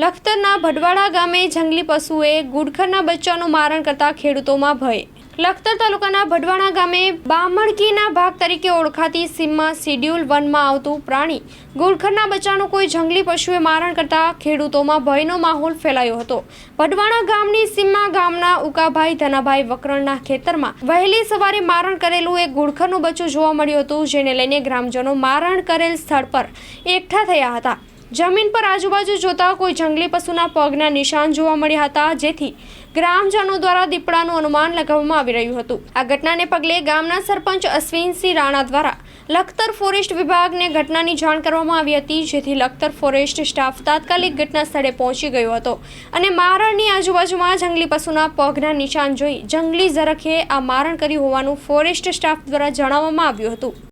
લખતરના ભડવાડા ગામે જંગલી પશુએ ગુડખરના બચ્ચાનું મારણ કરતા ખેડૂતોમાં ભય। લખતર તાલુકાના ભડવાડા ગામે બામણકીના ભાગ તરીકે ઓળખાતી સીમમાં શિડ્યુલ 1 માં આવતું પ્રાણી ગુડખરના બચ્ચાનું કોઈ જંગલી પશુએ મારણ કરતા ખેડૂતોમાં ભયનો માહોલ ફેલાયો હતો। ભડવાડા ગામની સીમમાં ગામના ઉકાભાઈ ધનાભાઈ વકરણના ખેતરમાં વહેલી સવારે મારણ કરેલું એક ગુડખરનું બચ્ચું જોવા મળ્યું હતું, જેને લઈને ગ્રામજનો મારણ કરેલ સ્થળ પર એકઠા થયા હતા। જમીન પર આજુબાજુ જોતા કોઈ જંગલી પશુના પગના નિશાન જોવા મળ્યા હતા, જેથી ગ્રામજનો દ્વારા દીપડાનું અનુમાન લગાવવામાં આવી રહ્યું હતું। આ ઘટનાને પગલે ગામના સરપંચ અશ્વિનસિંહ રાણા દ્વારા લખતર ફોરેસ્ટ વિભાગને ઘટનાની જાણ કરવામાં આવી હતી, જેથી લખતર ફોરેસ્ટ સ્ટાફ તાત્કાલિક ઘટના સ્થળે પહોંચી ગયો હતો અને મારણની આજુબાજુમાં જંગલી પશુના પગના નિશાન જોઈ જંગલી ઝરખે આ મારણ કર્યું હોવાનું ફોરેસ્ટ સ્ટાફ દ્વારા જણાવવામાં આવ્યું હતું।